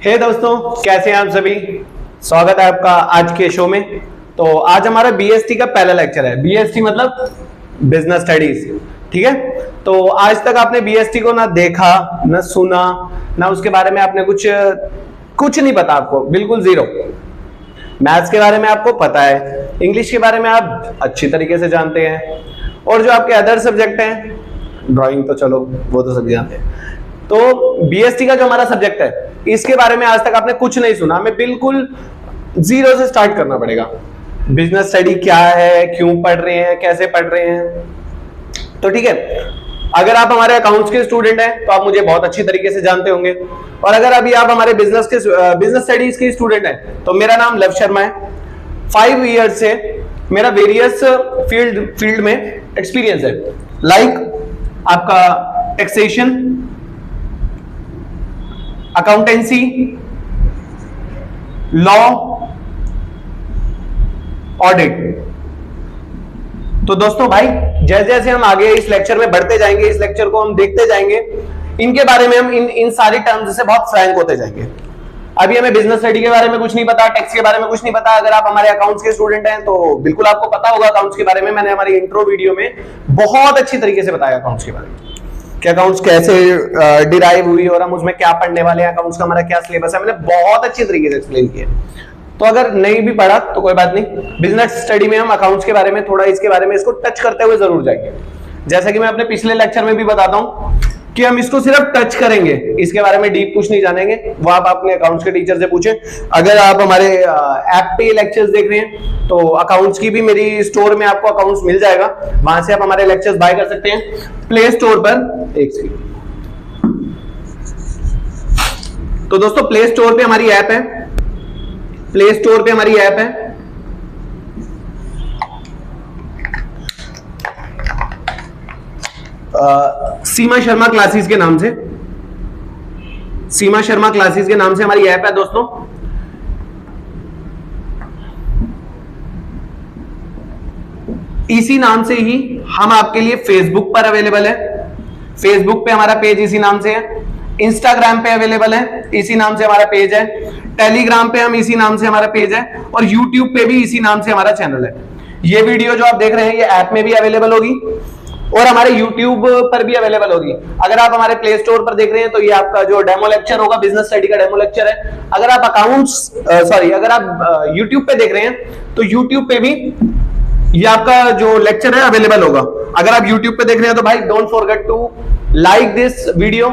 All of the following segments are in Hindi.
हे दोस्तों, कैसे हैं आप सभी। स्वागत है आपका आज के शो में। तो आज हमारा बीएसटी का पहला लेक्चर है। बीएसटी मतलब बिजनेस स्टडीज, ठीक है। तो आज तक आपने बीएसटी को ना देखा ना सुना ना उसके बारे में आपने कुछ नहीं पता, आपको बिल्कुल जीरो। मैथ्स के बारे में आपको पता है, इंग्लिश के बारे में आप अच्छी तरीके से जानते हैं, और जो आपके अदर सब्जेक्ट हैं, ड्राइंग तो चलो वो तो सब जानते हैं। तो बीएसटी का जो हमारा सब्जेक्ट है, इसके बारे में आज तक आपने कुछ नहीं सुना। हमें बिल्कुल जीरो से स्टार्ट करना पड़ेगा। बिजनेस स्टडी क्या है, क्यों पढ़ रहे हैं, कैसे पढ़ रहे हैं। तो ठीक है, अगर आप हमारे अकाउंट्स के स्टूडेंट हैं तो आप मुझे बहुत अच्छी तरीके से जानते होंगे, और अगर अभी आप हमारे बिजनेस स्टडीज के स्टूडेंट हैं तो मेरा नाम लव शर्मा है। 5 ईयर्स से मेरा वेरियस फील्ड में एक्सपीरियंस है, लाइक आपका टैक्सेशन, अकाउंटेंसी, लॉ, ऑडिट। तो दोस्तों भाई, जैसे जैसे हम आगे इस लेक्चर में बढ़ते जाएंगे, इस लेक्चर को हम देखते जाएंगे, इनके बारे में हम इन सारी टर्म्स से बहुत फ्रैंक होते जाएंगे। अभी हमें बिजनेस स्टडी के बारे में कुछ नहीं पता, टैक्स के बारे में कुछ नहीं पता। अगर आप हमारे अकाउंट्स के स्टूडेंट हैं तो बिल्कुल आपको पता होगा अकाउंट्स के बारे में। मैंने हमारी इंट्रो वीडियो में बहुत अच्छी तरीके से बताया अकाउंट्स के बारे में, कि अकाउंट्स कैसे डिराइव हुई और हम उसमें क्या पढ़ने वाले हैं, अकाउंट्स का हमारा क्या सिलेबस है, मैंने बहुत अच्छी तरीके से एक्सप्लेन किया। तो अगर नहीं भी पढ़ा तो कोई बात नहीं, बिजनेस स्टडी में हम अकाउंट्स के बारे में थोड़ा इसके बारे में इसको टच करते हुए जरूर जाएंगे। जैसा कि मैं अपने पिछले लेक्चर में भी बताता हूं कि हम इसको सिर्फ टच करेंगे, इसके बारे में डीप कुछ नहीं जानेंगे। वो आप अपने अकाउंट्स के टीचर से पूछें। अगर आप हमारे ऐप पे लेक्चर्स देख रहे हैं तो अकाउंट्स की भी मेरी स्टोर में आपको अकाउंट्स मिल जाएगा, वहां से आप हमारे लेक्चर्स बाय कर सकते हैं प्ले स्टोर पर। एक सेकंड। तो दोस्तों, प्ले स्टोर पे हमारी ऐप है, प्ले स्टोर पे हमारी ऐप है। सीमा शर्मा क्लासेस के नाम से, सीमा शर्मा क्लासेस के नाम से हमारी ऐप है दोस्तों। इसी नाम से ही हम आपके लिए फेसबुक पर अवेलेबल है, फेसबुक पे हमारा पेज इसी नाम से है। इंस्टाग्राम पे अवेलेबल है, इसी नाम से हमारा पेज है। टेलीग्राम पे हम इसी नाम से हमारा पेज है, और यूट्यूब पे भी इसी नाम से हमारा चैनल है। ये वीडियो जो आप देख रहे हैं ये ऐप में भी अवेलेबल होगी और हमारे YouTube पर भी अवेलेबल होगी। अगर आप हमारे प्ले स्टोर पर देख रहे हैं तो ये आपका जो डेमो लेक्चर होगा, बिजनेस स्टडी का डेमो लेक्चर है। अगर आप अगर आप YouTube पे देख रहे हैं तो YouTube पे भी ये आपका जो लेक्चर है अवेलेबल होगा। अगर आप YouTube पे देख रहे हैं तो भाई don't forget to like this video,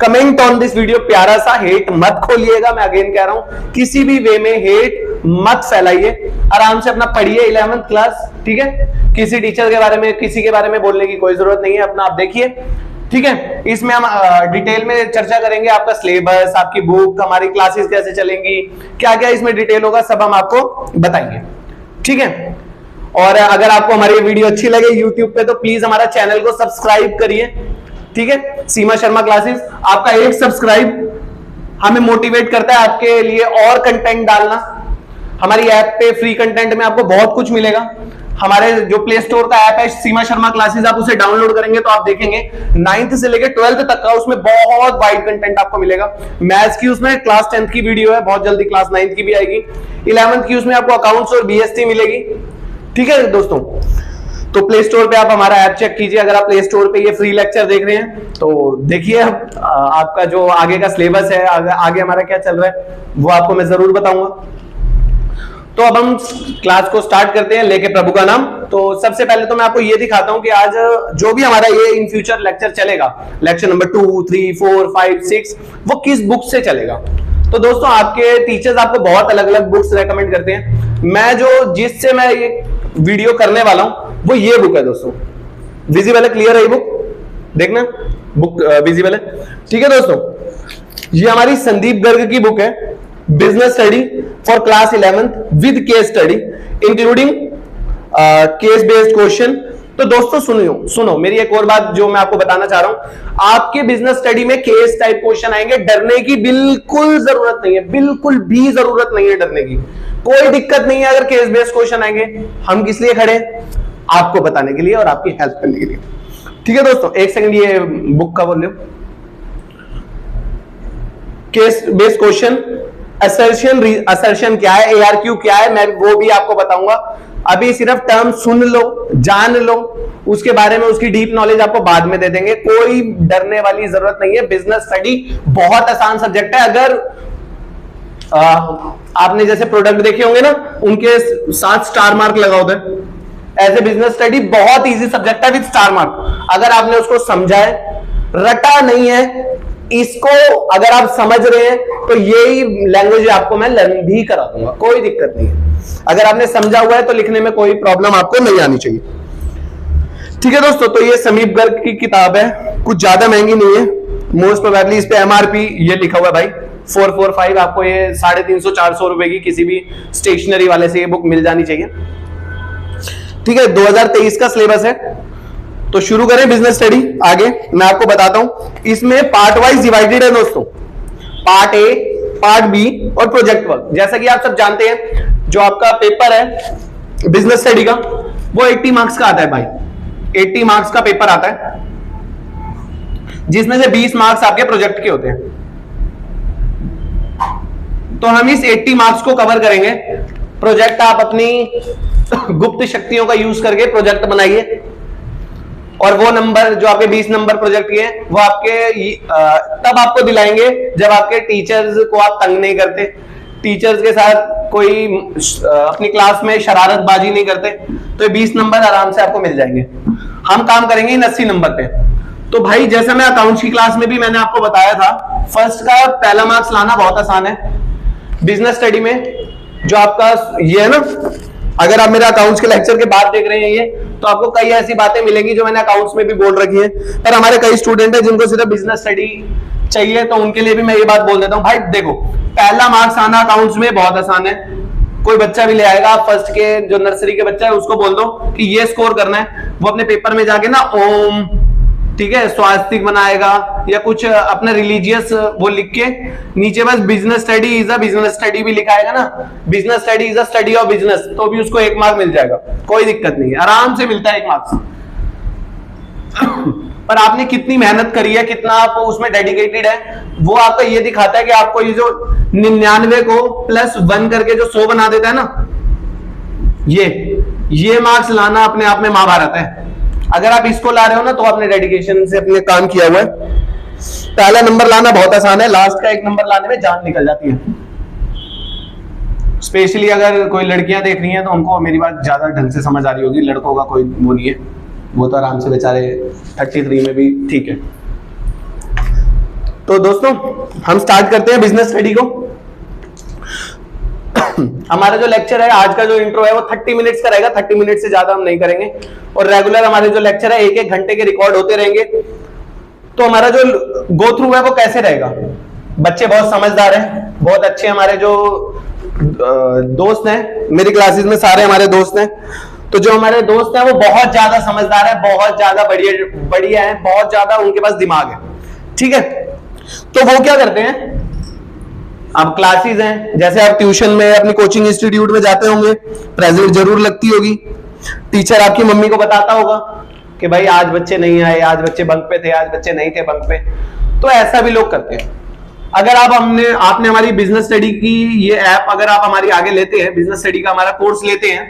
comment on this video. प्यारा सा हेट मत खोलिएगा, मैं अगेन कह रहा हूं, किसी भी वे में हेट मत फैलाइए। आराम से अपना पढ़िए 11th क्लास, ठीक है। किसी टीचर के बारे में, किसी के बारे में बोलने की कोई जरूरत नहीं है, अपना आप देखिए, ठीक है। इसमें हम डिटेल में चर्चा करेंगे, आपका सिलेबस, आपकी बुक, हमारी क्लासेस कैसे चलेंगी, क्या क्या इसमें डिटेल होगा, सब हम आपको बताएंगे, ठीक है। और अगर आपको हमारी वीडियो अच्छी लगे यूट्यूब पे तो प्लीज हमारा चैनल को सब्सक्राइब करिए, ठीक है। सीमा शर्मा क्लासेस, आपका एक सब्सक्राइब हमें मोटिवेट करता है आपके लिए और कंटेंट डालना। हमारी ऐप पे फ्री कंटेंट में आपको बहुत कुछ मिलेगा। हमारे जो प्ले स्टोर का ऐप है सीमा शर्मा क्लासेस, आप उसे डाउनलोड करेंगे तो आप देखेंगे 9th से लेकर 12th तक का उसमें बहुत वाइड कंटेंट आपको मिलेगा। मैथ्स की उसमें क्लास 10th की वीडियो है, बहुत जल्दी क्लास 9th की भी आएगी। 11th की उसमें आपको अकाउंट्स और बीएसटी मिलेगी, ठीक है दोस्तों। तो प्ले स्टोर पे आप हमारा ऐप चेक कीजिए। अगर आप प्ले स्टोर पे ये फ्री लेक्चर देख रहे हैं तो देखिए आपका जो आगे का सिलेबस है, आगे हमारा क्या चल रहा है वो आपको मैं जरूर बताऊंगा। तो अब हम क्लास को स्टार्ट करते हैं, लेके प्रभु का नाम। तो सबसे पहले तो मैं आपको ये दिखाता हूं कि आज जो भी हमारा ये इन फ्यूचर लेक्चर चलेगा, लेक्चर नंबर 2, 3, 4, 5, 6, वो किस बुक से चलेगा। तो दोस्तों, आपके टीचर्स आपको बहुत अलग अलग बुक्स रेकमेंड करते हैं। मैं जिससे मैं ये वीडियो करने वाला हूं वो ये बुक है दोस्तों। विजिबल है, क्लियर है ये बुक, देखना बुक विजिबल है, ठीक है दोस्तों। ये हमारी संदीप गर्ग की बुक है, business study for class 11th with case study including case based question. तो दोस्तों सुनो मेरी एक और बात जो मैं आपको बताना चाह रहा हूं, आपके बिजनेस स्टडी में केस टाइप क्वेश्चन आएंगे, डरने की बिल्कुल जरूरत नहीं है, बिल्कुल भी जरूरत नहीं है डरने की, कोई दिक्कत नहीं है। अगर केस बेस्ड क्वेश्चन आएंगे, हम किस लिए खड़े हैं, आपको बताने के लिए और आपकी हेल्प करने के लिए, ठीक है दोस्तों। एक सेकंड, ये बुक का बोल लो, केस बेस्ड क्वेश्चन, असर्शन क्या है, ARQ क्या है, मैं वो भी आपको बताऊंगा। अभी सिर्फ टर्म सुन लो, जान लो, उसके बारे में उसकी डीप नॉलेज आपको बाद में दे देंगे। कोई डरने वाली जरूरत नहीं है। बिजनेस स्टडी बहुत आसान सब्जेक्ट है। अगर आपने जैसे प्रोडक्ट देखे होंगे ना, उनके साथ स्टार मार्क लगा होता है, ऐसे बिजनेस स्टडी बहुत इजी सब्जेक्ट है विद स्टार मार्क। अगर आपने उसको समझा है, रटा नहीं है, इसको अगर आप समझ रहे हैं तो यही लैंग्वेज आपको मैं लर्न भी करा दूंगा, कोई दिक्कत नहीं है। अगर आपने समझा हुआ है तो लिखने में कोई प्रॉब्लम आपको नहीं आनी चाहिए। ठीक है दोस्तों, तो ये समीप गर्ग की किताब है, कुछ ज्यादा महंगी नहीं है। मोस्ट प्रोबेबली इस पे MRP ये लिखा हुआ है भाई 445। आपको ये 350-400 रुपए की किसी भी स्टेशनरी वाले से ये बुक मिल जानी चाहिए। ठीक है, 2023 का सिलेबस है। तो शुरू करें बिजनेस स्टडी। आगे मैं आपको बताता हूं, इसमें पार्ट वाइज डिवाइडेड है दोस्तों, पार्ट ए, पार्ट बी और प्रोजेक्ट वर्क। जैसा कि आप सब जानते हैं, जो आपका पेपर है बिजनेस स्टडी का, वो 80 मार्क्स का आता है भाई। 80 मार्क्स का पेपर आता है, जिसमें से 20 मार्क्स आपके प्रोजेक्ट के होते हैं। तो हम इस 80 मार्क्स को कवर करेंगे। प्रोजेक्ट आप अपनी गुप्त शक्तियों का यूज करके प्रोजेक्ट बनाइए, और वो नंबर जो आपके 20 नंबर प्रोजेक्ट के हैं, वो आपके तब आपको दिलाएंगे जब आपके टीचर्स को आप तंग नहीं करते, टीचर्स के साथ कोई अपनी क्लास में शरारतबाजी नहीं करते, तो ये 20 नंबर आराम से आपको मिल जाएंगे। हम काम करेंगे इन 80 नंबर पे। तो भाई जैसा मैं अकाउंट्स की क्लास में भी मैंने आपको बताया था, फर्स्ट का पहला मार्क्स लाना बहुत आसान है। बिजनेस स्टडी में जो आपका ये है ना, अगर आप मेरे अकाउंट्स के लेक्चर के बाद देख रहे हैं ये, तो आपको कई ऐसी बातें मिलेंगी जो मैंने अकाउंट्स में भी बोल रखी है। पर हमारे कई स्टूडेंट हैं जिनको सिर्फ बिजनेस स्टडी चाहिए, तो उनके लिए भी मैं ये बात बोल देता हूं, भाई देखो पहला मार्क्स आना अकाउंट्स में बहुत आसान है। कोई बच्चा भी ले आएगा, फर्स्ट के जो नर्सरी के बच्चा है उसको बोल दो कि ये स्कोर करना है, वो अपने पेपर में जाके ना ओम, ठीक है, स्वास्तिक बनाएगा या कुछ अपना रिलीजियस वो लिख के नीचे बस business study is a business study भी लिखाएगा ना, business study is a study of business, तो भी उसको 1 मार्क मिल जाएगा, कोई दिक्कत नहीं है, आराम से मिलता है 1 मार्क्स। पर आपने कितनी मेहनत करी है, कितना आप उसमें डेडिकेटेड है, वो आपका ये दिखाता है कि आपको ये जो 99 को +1 करके जो 100 बना देता है ना, ये मार्क्स लाना अपने आप में महाभारत है। अगर आप इसको ला रहे हो ना, तो आपने डेडिकेशन से अपने काम किया हुआ है। पहला नंबर लाना बहुत आसान है, लास्ट का 1 नंबर लाने में जान निकल जाती है। स्पेशली अगर कोई लड़कियां देख रही हैं तो उनको मेरी बात ज्यादा ढंग से समझ आ रही होगी, लड़कों का कोई वो नहीं है, वो तो आराम से बेचारे 33 में भी ठीक है। तो दोस्तों हम स्टार्ट करते हैं बिजनेस स्टडी को। हमारा जो लेक्चर है, आज का जो इंट्रो है, वो 30 मिनट्स का रहेगा, 30 मिनट से ज्यादा हम नहीं करेंगे। और रेगुलर हमारे जो लेक्चर है 1-1 घंटे के रिकॉर्ड होते रहेंगे। तो हमारा जो गो थ्रू है वो कैसे रहेगा, बच्चे बहुत समझदार हैं, बहुत अच्छे हमारे जो दोस्त हैं, मेरी क्लासेस में सारे हमारे दोस्त हैं। तो जो हमारे दोस्त हैं वो बहुत ज्यादा समझदार है, बहुत ज्यादा बढ़िया है, बहुत ज्यादा उनके पास दिमाग है, ठीक है। तो वो क्या करते हैं, अब क्लासेस हैं, जैसे आप ट्यूशन में अपनी कोचिंग इंस्टीट्यूट में जाते होंगे, प्रेजेंट जरूर लगती होगी, टीचर आपकी मम्मी को बताता होगा कि भाई आज बच्चे नहीं आए, आज बच्चे बंक पे थे, आज बच्चे नहीं थे बंक पे। तो ऐसा भी लोग करते हैं। अगर आपने हमारी बिजनेस स्टडी की ये ऐप अगर आप हमारी आगे लेते हैं, बिजनेस स्टडी का हमारा कोर्स लेते हैं,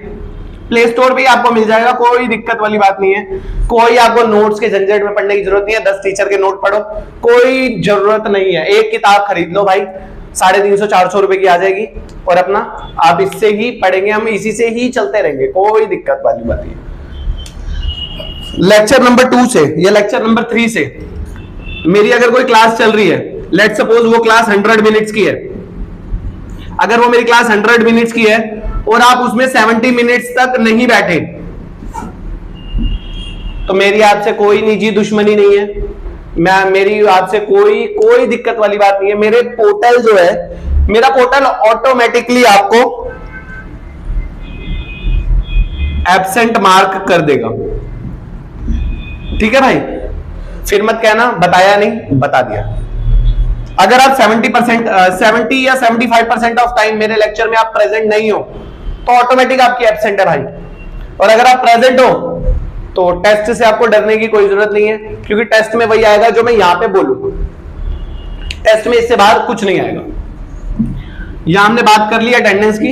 प्ले स्टोर पे आपको मिल जाएगा, कोई दिक्कत वाली बात नहीं है। कोई आपको नोट्स के झंझट में पढ़ने की जरूरत नहीं है, 10 टीचर के नोट पढ़ो, कोई जरूरत नहीं है। एक किताब खरीद लो भाई, 350-400 रुपए की आ जाएगी, और अपना आप इससे ही पढ़ेंगे, हम इसी से ही चलते रहेंगे, कोई दिक्कत वाली बात नहीं। लेक्चर नंबर 2 से या लेक्चर नंबर 3 से मेरी अगर कोई क्लास चल रही है, लेट सपोज वो क्लास 100 मिनट्स की है, अगर वो मेरी क्लास 100 मिनट्स की है और आप उसमें 70 मिनट्स तक नहीं बैठे, तो मेरी आपसे कोई निजी दुश्मनी नहीं है, मेरी आपसे कोई दिक्कत वाली बात नहीं है। मेरे पोर्टल जो है, मेरा पोर्टल ऑटोमेटिकली आपको एब्सेंट मार्क कर देगा, ठीक है भाई। फिर मत कहना बताया नहीं, बता दिया। अगर आप 70 या 75% ऑफ टाइम मेरे लेक्चर में आप प्रेजेंट नहीं हो, तो ऑटोमेटिक आपकी एब्सेंट है भाई। और अगर आप प्रेजेंट हो तो टेस्ट से आपको डरने की कोई जरूरत नहीं है, क्योंकि टेस्ट में वही आएगा जो मैं यहां पे बोलूंगा। टेस्ट में इससे बाहर कुछ नहीं आएगा। यहां हमने बात कर ली अटेंडेंस की।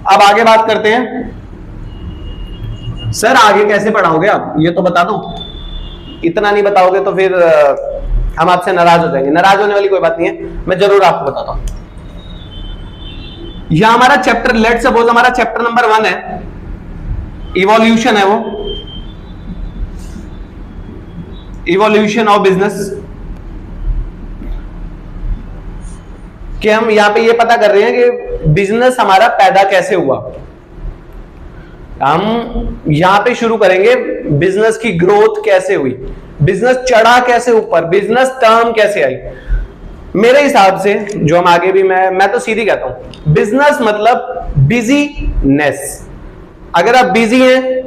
अब आगे बात करते हैं, सर आगे कैसे पढ़ाओगे आप, ये तो बता दो। इतना नहीं बताओगे तो फिर हम आपसे नाराज हो जाएंगे। नाराज होने वाली कोई बात नहीं है, मैं जरूर आपको बताता हूं। यह हमारा चैप्टर, लेट सपोज हमारा चैप्टर नंबर 1 है, इवोल्यूशन है, वो इवोल्यूशन ऑफ बिजनेस। कि हम यहां पे ये पता कर रहे हैं कि बिजनेस हमारा पैदा कैसे हुआ। हम यहां पे शुरू करेंगे बिजनेस की ग्रोथ कैसे हुई, बिजनेस चढ़ा कैसे ऊपर, बिजनेस टर्म कैसे आई। मेरे हिसाब से जो हम आगे भी मैं तो सीधी कहता हूं, बिजनेस मतलब बिजीनेस। अगर आप बिजी हैं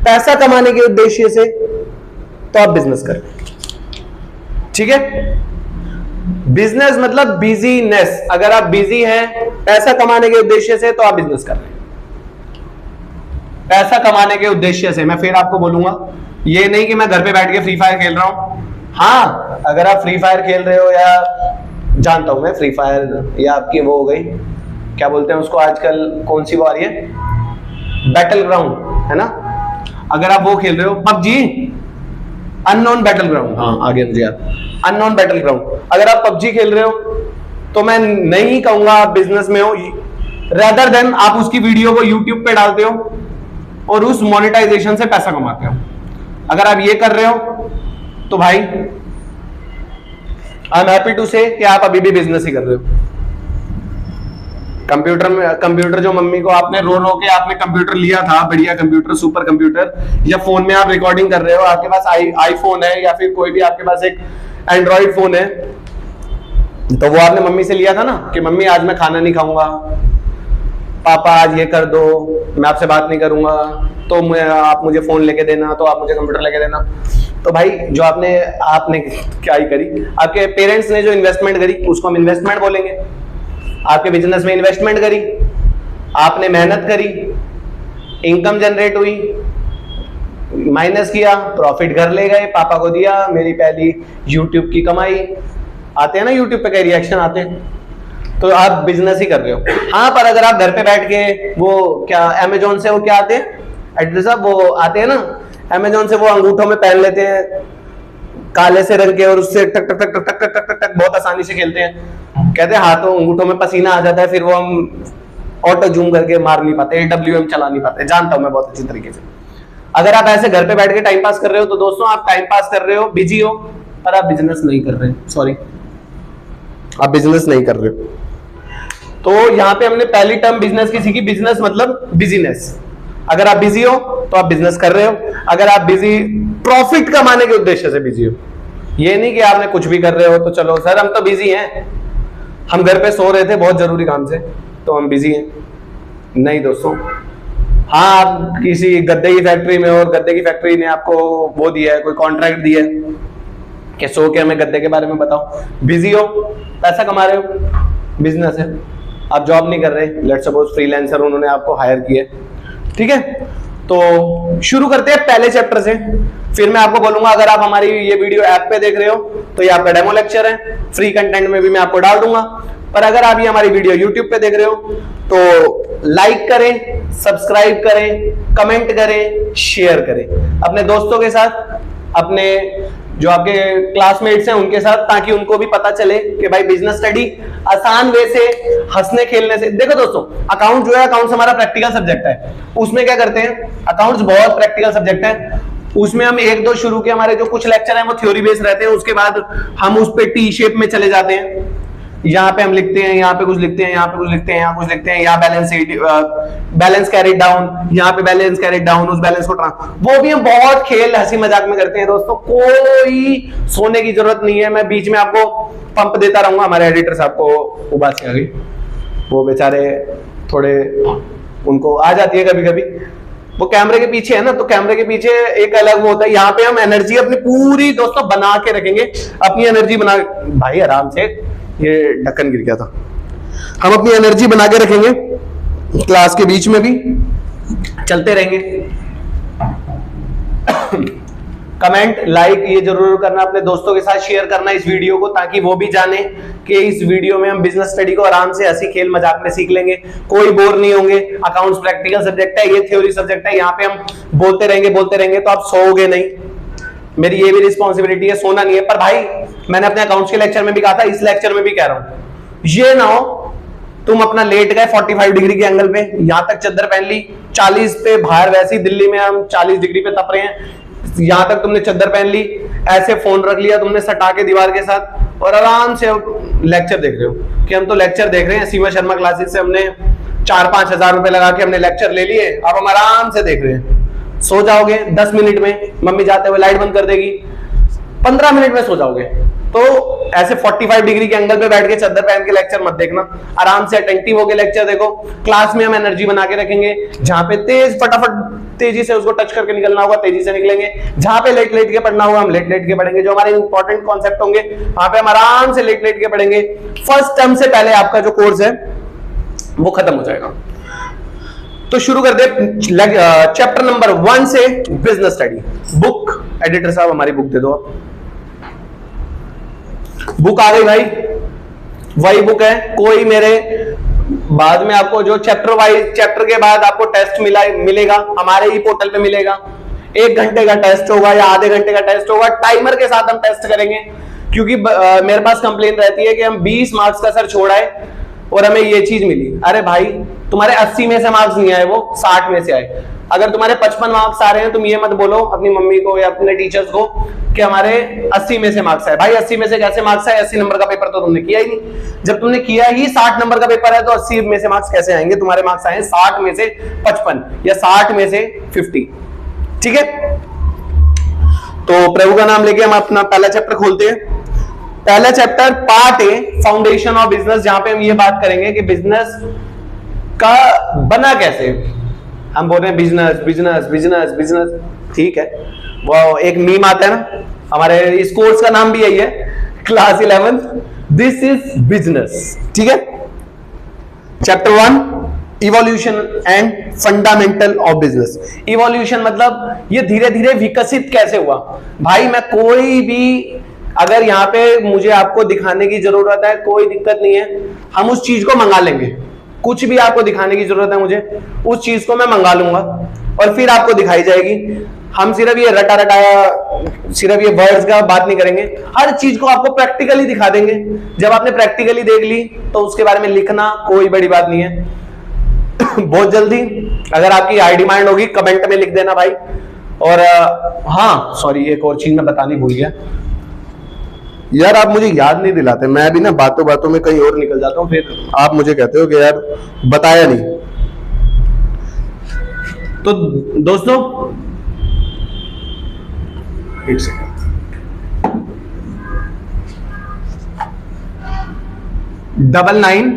पैसा कमाने के उद्देश्य से तो आप बिजनेस करें, ठीक है। बिजनेस मतलब बिजीनेस। अगर आप बिजी हैं पैसा कमाने के उद्देश्य से तो आप बिजनेस कर रहे हैं, पैसा कमाने के उद्देश्य से। मैं फिर आपको बोलूंगा, ये नहीं कि मैं घर पे बैठ के फ्री फायर खेल रहा हूं। हाँ, अगर आप फ्री फायर खेल रहे हो, या जानता हूं मैं फ्री फायर, या आपकी वो हो गई, क्या बोलते हैं उसको आजकल, कौन सी वो आ रही है, बैटल ग्राउंड है ना, अगर आप वो खेल रहे हो, पबजी, अननोन बैटल ग्राउंड, हाँ आगे मुझे याद, अननोन बैटल ग्राउंड। अगर आप पबजी खेल रहे हो तो मैं नहीं कहूंगा आप बिजनेस में हो, रेदर देन आप उसकी वीडियो को यूट्यूब पे डालते हो और उस मोनेटाइजेशन से पैसा कमाते हो। अगर आप ये कर रहे हो तो भाई आई एम हैप्पी टू से कि आप अभी भी बिजनेस ही कर रहे हो। कंप्यूटर जो मम्मी को आपने रो रो के आपने कंप्यूटर लिया था, बढ़िया कंप्यूटर, सुपर कंप्यूटर, या फोन में आप रिकॉर्डिंग कर रहे हो, आपके पास आईफोन है या फिर कोई भी आपके पास एक एंड्रॉइड फोन है, तो वो आपने मम्मी से लिया था ना कि मम्मी आज मैं खाना नहीं खाऊंगा, पापा आज ये कर दो, मैं आपसे बात नहीं करूंगा, तो आप मुझे फोन लेके देना, तो आप मुझे कंप्यूटर लेके देना। तो भाई जो आपने क्या ही करी, आपके पेरेंट्स ने जो इन्वेस्टमेंट करी उसको हम इन्वेस्टमेंट बोलेंगे। आपके बिजनेस में इन्वेस्टमेंट करी, आपने मेहनत करी, इनकम जनरेट हुई, माइनस किया, प्रॉफिट घर ले गए, पापा को दिया, मेरी पहली यूट्यूब की कमाई। आते हैं ना यूट्यूब पे कई रिएक्शन आते हैं, तो आप बिजनेस ही कर रहे हो। हाँ, पर अगर आप घर पे बैठ के वो क्या अमेजोन से वो क्या आते हैं एड्रेस, वो आते हैं ना अमेजोन से, वो अंगूठों में पहन लेते हैं काले से रंग के और उससे टक टक टक टक टक टक टक टक बहुत आसानी से खेलते हैं। कहते हैं हाथों अंगूठों में पसीना आ जाता है, फिर वो हम ऑटो जूम करके मार नहीं पाते, AWM चला नहीं पाते। जानता हूं मैं बहुत अच्छी तरीके से। अगर आप ऐसे घर पे बैठ के टाइम पास कर रहे हो तो दोस्तों आप टाइम पास कर रहे हो, बिजी हो, पर आप बिजनेस नहीं कर रहे। सॉरी, आप बिजनेस नहीं कर रहे हो। तो यहां पे हमने पहली टर्म बिजनेस की सीखी, बिजनेस मतलब बिजीनेस। अगर आप बिजी हो तो आप बिजनेस कर रहे हो। अगर आप बिजी प्रॉफिट कमाने के उद्देश्य से बिजी हो, ये नहीं कि आपने कुछ भी कर रहे हो तो चलो सर हम तो बिजी हैं, हम घर पे सो रहे थे बहुत जरूरी काम से तो हम बिजी हैं। नहीं दोस्तों, हाँ आप किसी गद्दे की फैक्ट्री में हो और गद्दे की फैक्ट्री ने आपको वो दिया है, कोई कॉन्ट्रैक्ट दिया है कि सो के हमें गद्दे के बारे में बताओ, बिजी हो, पैसा कमा रहे हो, बिजनेस है, आप जॉब नहीं कर रहे, लेट्स सपोज फ्रीलांसर उन्होंने आपको हायर किया, ठीक है। तो शुरू करते हैं पहले चैप्टर से, फिर मैं आपको बोलूंगा अगर आप हमारी ये वीडियो ऐप पे देख रहे हो तो ये आपका डेमो लेक्चर है, फ्री कंटेंट में भी मैं आपको डाल दूंगा। पर अगर आप ये हमारी वीडियो यूट्यूब पे देख रहे हो तो लाइक करें, सब्सक्राइब करें, कमेंट करें, शेयर करें अपने दोस्तों के साथ, अपने जो आपके क्लासमेट्स हैं उनके साथ, ताकि उनको भी पता चले कि भाई बिजनेस स्टडी आसान वे से, हंसने खेलने से। देखो दोस्तों, अकाउंट जो है, अकाउंट्स हमारा प्रैक्टिकल सब्जेक्ट है। उसमें क्या करते हैं, अकाउंट्स बहुत प्रैक्टिकल सब्जेक्ट है, उसमें हम एक दो शुरू के हमारे जो कुछ लेक्चर हैं वो थ्योरी बेस्ड रहते हैं, उसके बाद हम उस पे टी शेप में चले जाते हैं। यहाँ पे हम लिखते हैं, यहाँ पे कुछ लिखते हैं, यहाँ पे कुछ लिखते हैं, यहाँ कुछ लिखते हैं, यहाँ बैलेंस कैरिड डाउन, यहाँ पे बैलेंस कैरिड डाउन, उस बैलेंस को वो भी हम बहुत खेल हंसी मजाक में करते हैं दोस्तों। कोई सोने की जरूरत नहीं है, मैं बीच में आपको पंप देता रहूंगा। हमारे एडिटर साहब को उबासी आ गई, वो बेचारे थोड़े उनको आ जाती है कभी कभी, वो कैमरे के पीछे है ना, तो कैमरे के पीछे एक अलग वो होता है। यहाँ पे हम एनर्जी अपनी पूरी दोस्तों बना के रखेंगे, अपनी एनर्जी बना, भाई आराम से, ये ढक्कन गिर गया था। हम अपनी एनर्जी बना के रखेंगे, क्लास के बीच में भी चलते रहेंगे, कमेंट लाइक ये जरूर करना, अपने दोस्तों के साथ शेयर करना इस वीडियो को, ताकि वो भी जाने कि इस वीडियो में हम बिजनेस स्टडी को आराम से हंसी खेल मजाक में सीख लेंगे, कोई बोर नहीं होंगे। अकाउंट्स प्रैक्टिकल सब्जेक्ट है, ये थ्योरी सब्जेक्ट है, यहाँ पे हम बोलते रहेंगे तो आप सोओगे नहीं। मेरी ये भी रिस्पॉन्सिबिलिटी है, सोना नहीं है। पर भाई मैंने अपने अकाउंट्स के लेक्चर में भी कहा था, इस लेक्चर में भी कह रहा हूं, ये ना हो तुम अपना लेट गए 45 डिग्री के एंगल पे, यहां तक चद्दर पहन ली 40 पे, बाहर वैसे ही दिल्ली में हम 40 डिग्री पे तप रहे हैं, यहां तक तुमने चद्दर पहन ली, ऐसे फोन रख लिया तुमने सटा के दीवार के साथ और आराम से लेक्चर देख रहे हो कि हम तो लेक्चर देख रहे हैं, सीमा शर्मा क्लासेस से हमने 4-5 हजार रुपए लगा के हमने लेक्चर ले लिए, अब हम आराम से देख रहे हैं। सो जाओगे 10 मिनट में, मम्मी जाते हुए लाइट बंद कर देगी, 15 मिनट में सो जाओगे। तो ऐसे 45 डिग्री के एंगल पे बैठ के चद्दर पहन के लेक्चर मत देखना, आराम से अटेंटिव होके लेक्चर देखो। क्लास में हम एनर्जी बना के रखेंगे, जहां पे तेज फटाफट तेजी से उसको टच करके निकलना होगा तेजी से निकलेंगे, जहां पे लेट लेट के पढ़ना होगा हम लेट लेट के पढ़ेंगे, जो हमारे इंपॉर्टेंट कॉन्सेप्ट होंगे वहां पे हम आराम से लेट लेट के पढ़ेंगे। फर्स्ट टर्म से पहले आपका जो कोर्स है वो खत्म हो जाएगा। तो शुरू कर दे चैप्टर नंबर 1 से बिजनेस स्टडी। बुक एडिटर साहब हमारी बुक दे दो आप। बुक आ गई भाई, वही बुक है। कोई मेरे बाद में आपको जो चैप्टर वाइज, चैप्टर के बाद आपको टेस्ट मिलेगा हमारे ही पोर्टल पे मिलेगा। 1 घंटे का टेस्ट होगा या आधे घंटे का टेस्ट होगा, टाइमर के साथ हम टेस्ट करेंगे, क्योंकि मेरे पास कंप्लेन रहती है कि हम 20 मार्क्स का सर छोड़ा है और हमें ये चीज मिली। अरे भाई तुम्हारे 80 में से मार्क्स नहीं आए, वो 60 में से आए। अगर तुम्हारे 55 मार्क्स आ रहे हैं तुम ये मत बोलो अपनी मम्मी को या अपने टीचर्स को कि हमारे 80 में से मार्क्स आए। भाई 80 में से कैसे मार्क्स आए? 80 नंबर का पेपर तो तुमने किया ही नहीं। जब तुमने किया ही 60 नंबर का पेपर है तो 80 में से मार्क्स कैसे आएंगे? तुम्हारे मार्क्स आए 60 में से 55 या 60 में से 50। ठीक है, तो प्रभु का नाम लेके हम अपना पहला चैप्टर खोलते हैं। पहला chapter part A, foundation of business, जहां पे हम ये बात करेंगे कि बिजनेस का बना कैसे। हम बोल रहे हैं बिजनेस बिजनेस बिजनेस बिजनेस, ठीक है, वो एक मीम आता है ना, हमारे इस कोर्स का नाम भी यही है, क्लास 11 दिस इज बिजनेस। ठीक है, chapter 1 evolution and fundamental of business. Evolution मतलब ये धीरे धीरे विकसित कैसे हुआ। भाई मैं कोई भी, अगर यहाँ पे मुझे आपको दिखाने की जरूरत है कोई दिक्कत नहीं है, हम उस चीज को मंगा लेंगे। कुछ भी आपको दिखाने की जरूरत है मुझे, उस चीज को मैं मंगा लूंगा और फिर आपको दिखाई जाएगी। हम सिर्फ ये रटा रटाया, सिर्फ ये वर्ड्स का बात नहीं करेंगे, हर चीज को आपको प्रैक्टिकली दिखा देंगे। जब आपने प्रैक्टिकली देख ली तो उसके बारे में लिखना कोई बड़ी बात नहीं है। बहुत जल्दी अगर आपकी आई डिमांड होगी कमेंट में लिख देना भाई। और हाँ सॉरी, एक और चीज मैं बतानी भूल गया यार, आप मुझे याद नहीं दिलाते, मैं भी ना बातों बातों में कहीं और निकल जाता हूं, फिर आप मुझे कहते हो कि यार बताया नहीं। तो दोस्तों एक सेकंड, डबल नाइन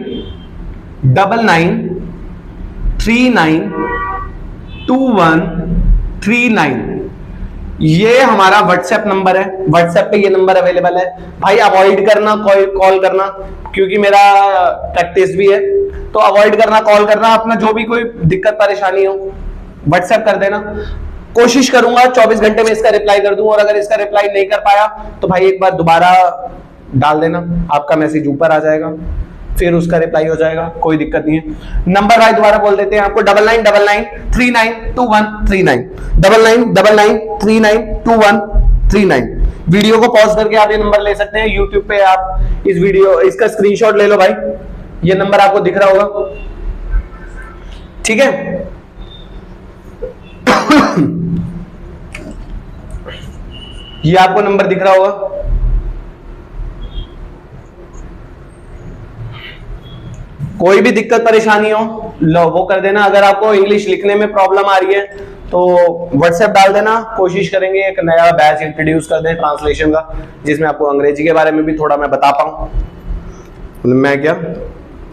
392139 ये हमारा व्हाट्सएप नंबर है। व्हाट्सएप पे ये नंबर अवेलेबल है भाई। अवॉइड करना कॉल करना, क्योंकि मेरा प्रैक्टिस भी है, तो अवॉइड करना कॉल करना। अपना जो भी कोई दिक्कत परेशानी हो व्हाट्सएप कर देना। कोशिश करूंगा 24 घंटे में इसका रिप्लाई कर दूं, और अगर इसका रिप्लाई नहीं कर पाया तो भाई एक बार दोबारा डाल देना, आपका मैसेज ऊपर आ जाएगा, फिर उसका रिप्लाई हो जाएगा, कोई दिक्कत नहीं है। नंबर भाई दोबारा बोल देते हैं आपको, 9999392139 9999392139। वीडियो को पॉज करके आप ये नंबर ले सकते हैं। यूट्यूब पे आप इस वीडियो इसका स्क्रीनशॉट ले लो भाई, ये नंबर आपको दिख रहा होगा। ठीक है, ये आपको नंबर दिख रहा होगा। कोई भी दिक्कत परेशानी हो लो वो कर देना। अगर आपको इंग्लिश लिखने में प्रॉब्लम आ रही है तो व्हाट्सएप डाल देना। कोशिश करेंगे एक नया बैच इंट्रोड्यूस कर दें ट्रांसलेशन का, जिसमें आपको अंग्रेजी के बारे में भी थोड़ा मैं बता पाऊँ। मैं क्या,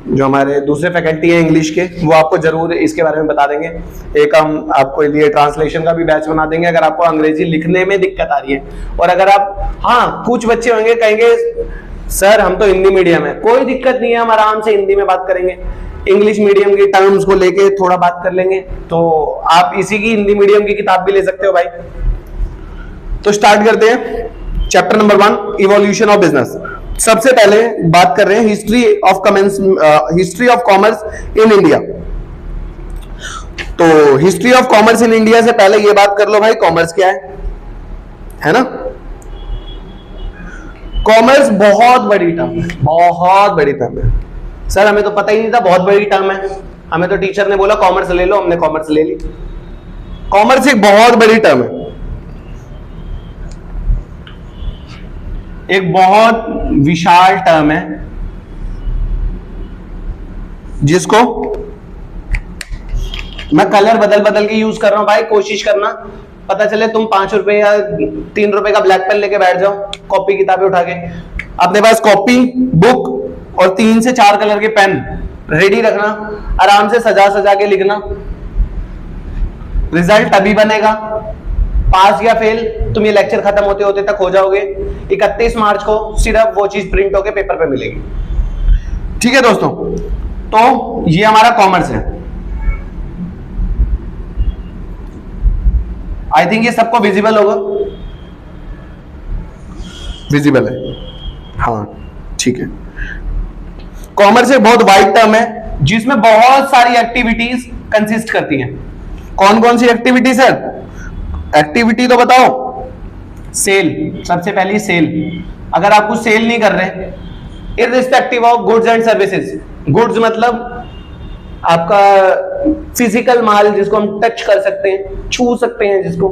जो हमारे दूसरे फैकल्टी है इंग्लिश के, वो आपको जरूर इसके बारे में बता देंगे। एक हम आपको लिए ट्रांसलेशन का भी बैच बना देंगे अगर आपको अंग्रेजी लिखने में दिक्कत आ रही है। और अगर आप, हाँ कुछ बच्चे होंगे कहेंगे सर हम तो हिंदी मीडियम है, कोई दिक्कत नहीं है, हम आराम से हिंदी में बात करेंगे। इंग्लिश मीडियम की टर्म्स को लेके थोड़ा बात कर लेंगे, तो आप इसी की हिंदी मीडियम की किताब भी ले सकते हो भाई। तो स्टार्ट करते हैं chapter number 1, evolution of business. सबसे पहले बात कर रहे हैं history of commerce in India. तो history of commerce in India से पहले ये बात कर लो भाई, कॉमर्स क्या है ना। कॉमर्स बहुत बड़ी टर्म है, बहुत बड़ी टर्म है। सर हमें तो पता ही नहीं था बहुत बड़ी टर्म है, हमें तो टीचर ने बोला कॉमर्स ले लो, हमने कॉमर्स ले ली। कॉमर्स एक बहुत बड़ी टर्म है, एक बहुत विशाल टर्म है, जिसको मैं कलर बदल बदल के यूज कर रहा हूं भाई। कोशिश करना पता चले तुम 5 रुपए या 3 रुपए का ब्लैक पेन लेके बैठ जाओ, कॉपी किताबें उठा के। अपने पास कॉपी, बुक और 3 से 4 कलर के पेन रेडी रखना, आराम से सजा सजा के लिखना। रिजल्ट तभी बनेगा, पास या फेल तुम ये लेक्चर खत्म होते होते तक हो जाओगे। 31 मार्च को सिर्फ वो चीज प्रिंट होके पेपर पे मिलेगी। ठीक है दोस्तों, तो ये हमारा कॉमर्स है। आई थिंक ये सबको विजिबल होगा, विजिबल है, हाँ ठीक है। कॉमर्स एक बहुत वाइड टर्म है जिसमें बहुत सारी एक्टिविटीज कंसिस्ट करती हैं। कौन कौन सी एक्टिविटी सर? एक्टिविटी तो बताओ। सेल, सबसे पहली सेल। अगर आप कुछ सेल नहीं कर रहे, irrespective of goods and services, goods मतलब आपका फिजिकल माल जिसको हम टच कर सकते हैं, छू सकते हैं, जिसको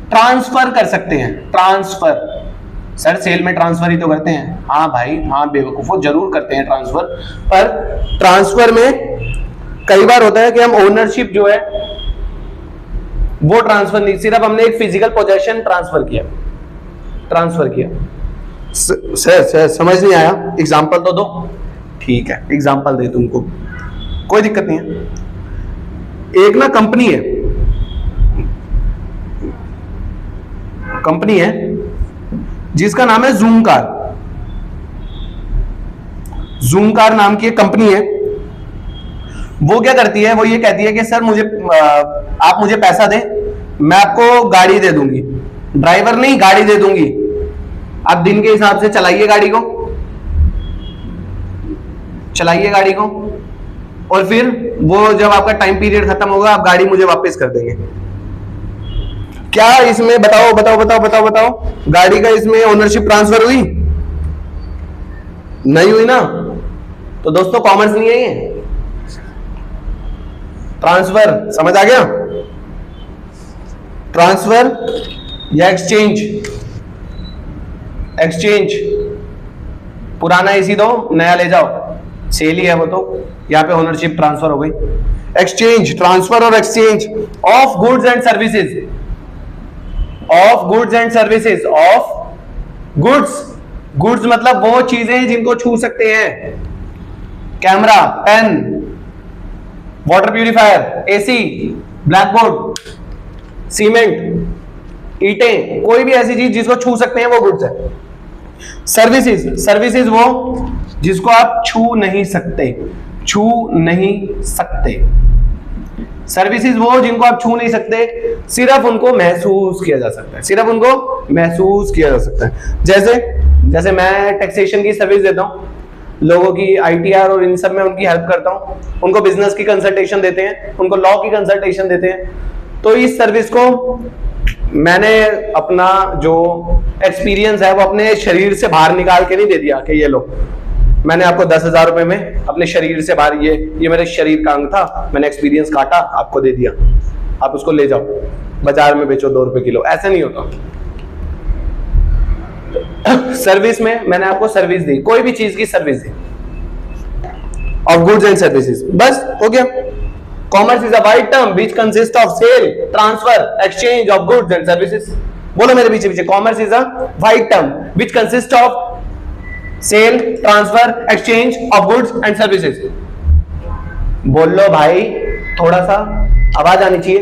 ट्रांसफर कर सकते हैं। ट्रांसफर, सर सेल में ट्रांसफर ही तो करते हैं। हाँ भाई हाँ बेवकूफो, जरूर करते हैं ट्रांसफर, पर ट्रांसफर में कई बार होता है कि हम ओनरशिप जो है वो ट्रांसफर नहीं, सिर्फ हमने एक फिजिकल पोजेशन ट्रांसफर किया। सर समझ नहीं आया, एग्जांपल तो दो। ठीक है एग्जांपल दे तुमको, कोई दिक्कत नहीं है। एक ना कंपनी है जिसका नाम है ज़ूमकार नाम की एक कंपनी है। वो क्या करती है, वो ये कहती है कि सर आप मुझे पैसा दें, मैं आपको गाड़ी दे दूंगी, ड्राइवर नहीं गाड़ी दे दूंगी, आप दिन के हिसाब से चलाइए गाड़ी को, और फिर वो जब आपका टाइम पीरियड खत्म होगा आप गाड़ी मुझे वापस कर देंगे। क्या इसमें बताओ, गाड़ी का इसमें ओनरशिप ट्रांसफर हुई? नहीं हुई ना, तो दोस्तों कॉमर्स नहीं है ये। ट्रांसफर समझ आ गया? ट्रांसफर या एक्सचेंज, पुराना एसी दो नया ले जाओ, सेल ही है वो तो, यहां पे ओनरशिप ट्रांसफर हो गई। एक्सचेंज, ट्रांसफर और exchange of goods and services, goods मतलब वो चीजें जिनको छू सकते हैं, camera, pen, water purifier, AC, black board, cement, ईंटें, कोई भी ऐसी चीज जिसको छू सकते हैं वो गुड्स है। सर्विसेज वो जिसको आप छू नहीं सकते। सर्विसेज वो जिनको आप छू नहीं सकते, सिर्फ उनको महसूस किया जा सकता है। जैसे मैं टैक्सेशन की सर्विस देता हूं, लोगों की आईटीआर और इन सब में उनकी हेल्प करता हूं, उनको बिजनेस की कंसल्टेशन देते हैं, उनको लॉ की कंसल्टेशन देते हैं। तो इस सर्विस को मैंने अपना जो एक्सपीरियंस है वो अपने शरीर से बाहर निकाल के नहीं दे दिया कि ये लो, मैंने आपको 10,000 रुपए में अपने शरीर से बाहर, ये मेरे शरीर का अंग था, मैंने एक्सपीरियंस काटा आपको दे दिया, आप उसको ले जाओ बाजार में बेचो 2 रुपए किलो। ऐसे नहीं होता। सर्विस में मैंने आपको सर्विस दी, कोई भी चीज की सर्विस दी, ऑफ गुड्स एंड सर्विसेज, बस हो गया। Commerce is a wide term which consist of sale, transfer, exchange of goods and services. बोलो मेरे पीछे, commerce is a wide term which consist of sale, transfer, exchange of goods and services. बोल लो भाई, थोड़ा सा आवाज आनी चाहिए।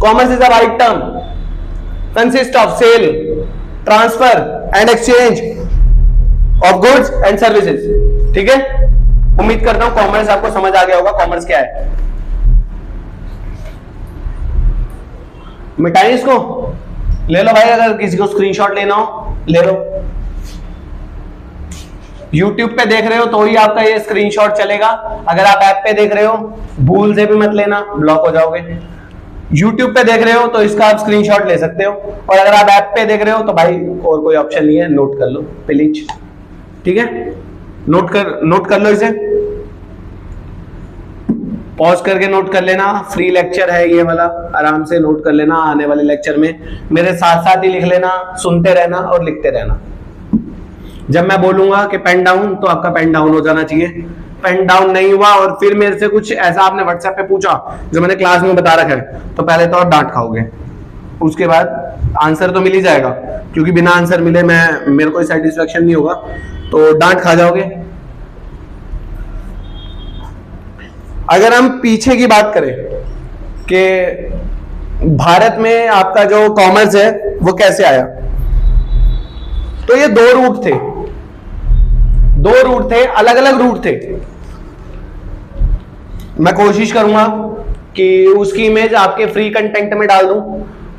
Commerce is a wide term consist of sale, transfer and exchange of goods and services. ठीक है, उम्मीद करता हूं कॉमर्स आपको समझ आ गया होगा, कॉमर्स क्या है। मिटाएं इसको, ले लो भाई, अगर किसी को स्क्रीनशॉट लेना हो ले लो। YouTube पे देख रहे हो तो ही आपका ये स्क्रीनशॉट चलेगा, अगर आप ऐप पे देख रहे हो भूल से भी मत लेना, ब्लॉक हो जाओगे। YouTube पे देख रहे हो तो इसका आप स्क्रीनशॉट ले सकते हो, और अगर आप ऐप पे देख रहे हो तो भाई और कोई ऑप्शन नहीं है, नोट कर लो प्लीज, ठीक है। नोट कर लो इसे, पॉज करके नोट कर लेना। फ्री लेक्चर है ये वाला, आराम से नोट कर लेना। आने वाले लेक्चर में मेरे साथ साथ ही लिख लेना, सुनते रहना और लिखते रहना। जब मैं बोलूंगा कि पेन डाउन तो आपका पेन डाउन हो जाना चाहिए। पेन डाउन नहीं हुआ और फिर मेरे से कुछ ऐसा आपने व्हाट्सएप पे पूछा जो मैंने क्लास में बता रखा है, तो पहले तो आप डांट खाओगे, उसके बाद आंसर तो मिल ही जाएगा, क्योंकि बिना आंसर मिले मेरे को सेटिस्फेक्शन नहीं होगा, तो डांट खा जाओगे। अगर हम पीछे की बात करें कि भारत में आपका जो कॉमर्स है वो कैसे आया, तो ये दो रूट थे, अलग अलग रूट थे। मैं कोशिश करूंगा कि उसकी इमेज आपके फ्री कंटेंट में डाल दूं,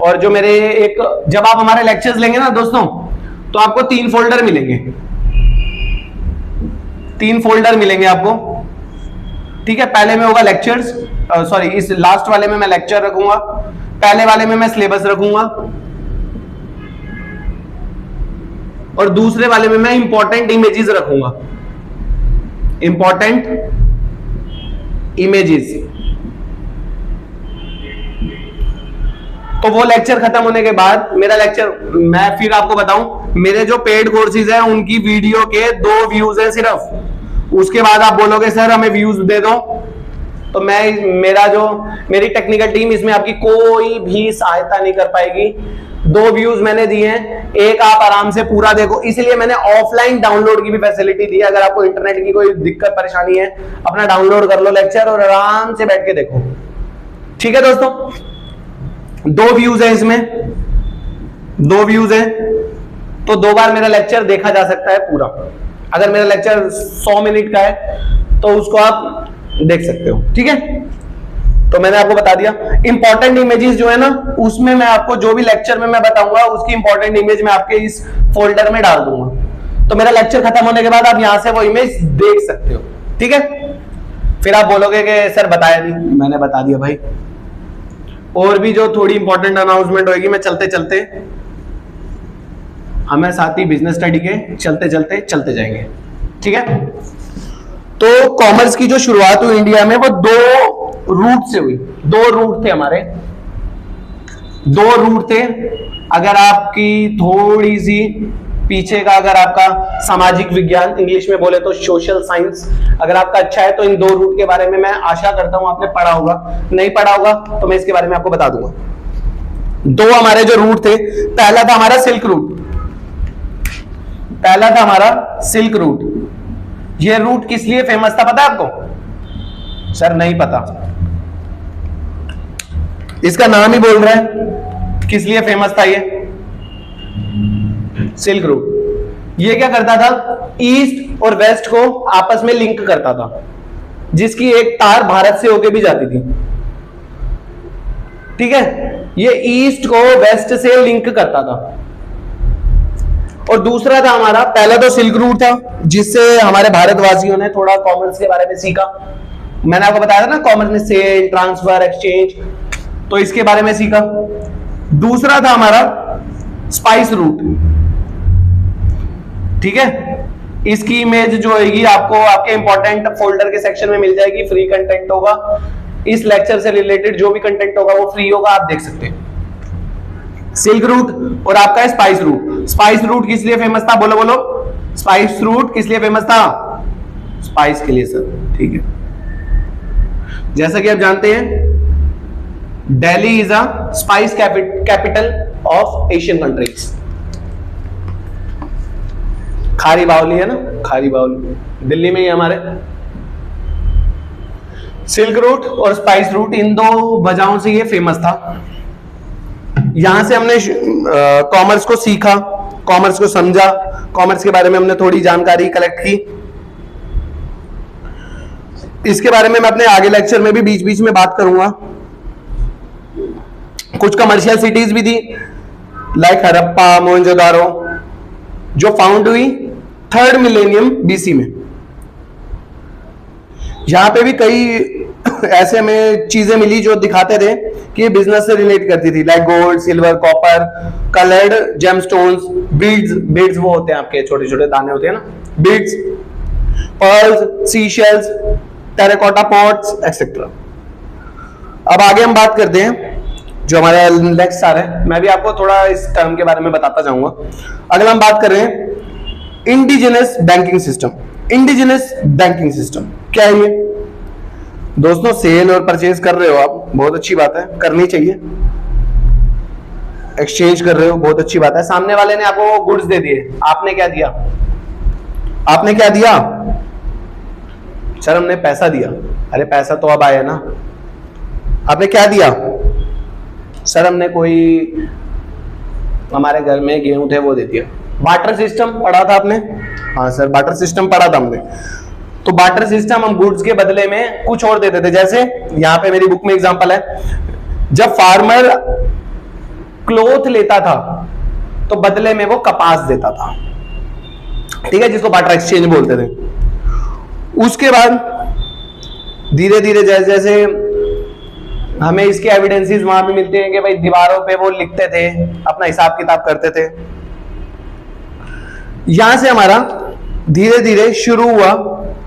और जो मेरे जब आप हमारे लेक्चर्स लेंगे ना दोस्तों, तो आपको 3 फोल्डर मिलेंगे, 3 फोल्डर मिलेंगे आपको, ठीक है। पहले में होगा लेक्चर्स, सॉरी इस लास्ट वाले में मैं लेक्चर रखूंगा, पहले वाले में मैं सिलेबस रखूंगा, और दूसरे वाले में मैं इंपॉर्टेंट इमेजेस रखूंगा, इंपॉर्टेंट इमेजेस। तो वो लेक्चर खत्म होने के बाद मेरा लेक्चर, मैं फिर आपको बताऊं, मेरे जो पेड कोर्सेज हैं उनकी वीडियो के 2 व्यूज हैं सिर्फ। उसके बाद आप बोलोगे सर हमें व्यूज दे दो, तो मेरी टेक्निकल टीम इसमें आपकी कोई भी सहायता नहीं कर पाएगी। 2 व्यूज मैंने दिए हैं, एक आप आराम से पूरा देखो, इसलिए मैंने ऑफलाइन डाउनलोड की भी फैसिलिटी दी है। अगर आपको इंटरनेट की कोई दिक्कत परेशानी है, अपना डाउनलोड कर लो लेक्चर और आराम से बैठ के देखो, ठीक है दोस्तों। 2 व्यूज है इसमें, 2 व्यूज है, तो 2 बार मेरा लेक्चर देखा जा सकता है पूरा। अगर मेरा लेक्चर 100 मिनट का है तो उसको आप देख सकते हो, ठीक है। तो मैंने आपको बता दिया। इंपॉर्टेंट इमेजेस जो है ना, उसमें मैं आपको जो भी लेक्चर में मैं बताऊंगा उसकी इंपॉर्टेंट इमेज मैं आपके इस फोल्डर में डाल दूंगा, तो मेरा लेक्चर खत्म होने के बाद आप यहां से वो इमेज देख सकते हो, ठीक है। फिर आप बोलोगे कि सर बताया नहीं, मैंने बता दिया भाई। और भी जो थोड़ी इंपॉर्टेंट अनाउंसमेंट होगी, मैं चलते चलते, हमें साथ ही बिजनेस स्टडी के चलते जाएंगे, ठीक है। तो कॉमर्स की जो शुरुआत हुई इंडिया में वो 2 रूट से हुई। 2 रूट थे हमारे, 2 रूट थे। अगर आपकी थोड़ी सी पीछे का, अगर आपका सामाजिक विज्ञान इंग्लिश में बोले तो सोशल साइंस अगर आपका अच्छा है, तो इन 2 रूट के बारे में मैं आशा करता हूं आपने पढ़ा होगा। नहीं पढ़ा होगा तो मैं इसके बारे में आपको बता दूंगा। 2 हमारे जो रूट थे, पहला था हमारा सिल्क रूट, पहला था हमारा सिल्क रूट। यह रूट किस लिए फेमस था पता है आपको? सर नहीं पता, इसका नाम ही बोल रहा है किस लिए फेमस था ये सिल्क रूट। ये क्या करता था, ईस्ट और वेस्ट को आपस में लिंक करता था, जिसकी एक तार भारत से होके भी जाती थी, ठीक है। ये ईस्ट को वेस्ट से लिंक करता था। और दूसरा था हमारा, पहला तो सिल्क रूट था जिससे हमारे भारतवासियों ने थोड़ा कॉमर्स के बारे में सीखा। मैंने आपको बताया था ना, कॉमर्स में सेल, ट्रांसफर, एक्सचेंज, तो इसके बारे में सीखा। दूसरा था हमारा स्पाइस रूट, ठीक है। इसकी इमेज जो होगी आपको आपके इंपॉर्टेंट फोल्डर के सेक्शन में मिल जाएगी, फ्री कंटेंट होगा। इस लेक्चर से रिलेटेड जो भी कंटेंट होगा वो फ्री होगा, आप देख सकते हैं। सिल्क रूट और आपका स्पाइस रूट। स्पाइस रूट किस लिए फेमस था, बोलो बोलो, स्पाइस रूट किस लिए फेमस था? स्पाइस के लिए सर, ठीक है। जैसा कि आप जानते हैं, Delhi is a spice capital of Asian countries. Khari Baoli है ना, खारी बावली दिल्ली में ही हमारे। सिल्क रूट और स्पाइस रूट, इन 2 वजहों से ये फेमस था। यहां से हमने कॉमर्स को सीखा, कॉमर्स को समझा, कॉमर्स के बारे में हमने थोड़ी जानकारी कलेक्ट की। इसके बारे में मैं अपने आगे लेक्चर में भी बीच बीच में बात करूंगा। कुछ कमर्शियल सिटीज भी थी लाइक हड़प्पा, मोहनजोदारो, जो फाउंड हुई 3rd मिलेनियम बीसी में। यहां पे भी कई ऐसे हमें चीजें मिली जो दिखाते थे कि ये बिजनेस से रिलेट करती थी, like gold, silver, copper, coloured gemstones, beads, beads वो होते हैं आपके छोटे छोटे दाने होते हैं ना, beads, pearls, seashells, terracotta pots etcetera. अब आगे हम बात करते हैं जो हमारा नेक्स्ट आ रहा है, मैं भी आपको थोड़ा इस टर्म के बारे में बताता जाऊंगा। अगला हम बात कर रहे हैं indigenous banking system. Indigenous banking system क्या है ये? दोस्तों सेल और परचेज कर रहे हो आप, बहुत अच्छी बात है, करनी चाहिए। एक्सचेंज कर रहे हो, बहुत अच्छी बात है। सामने वाले ने आपको गुड्स दे दिए, आपने क्या दिया? आपने क्या दिया? सर हमने पैसा दिया। अरे पैसा तो अब आया ना। आपने क्या दिया? सर हमने कोई, हमारे घर में गेहूं थे वो दे दिया। बार्टर सिस्टम पढ़ा था आपने? हाँ सर बार्टर सिस्टम पढ़ा था हमने। तो बार्टर सिस्टम हम गुड्स के बदले में कुछ और देते थे। जैसे यहां पे मेरी बुक में एग्जांपल है, जब फार्मर क्लोथ लेता था तो बदले में वो कपास देता था, ठीक है, जिसको बार्टर एक्सचेंज बोलते थे। उसके बाद धीरे धीरे जैसे जैसे हमें इसके एविडेंसेस वहां भी मिलते हैं कि भाई दीवारों पे वो लिखते थे, अपना हिसाब किताब करते थे। यहां से हमारा धीरे धीरे शुरू हुआ,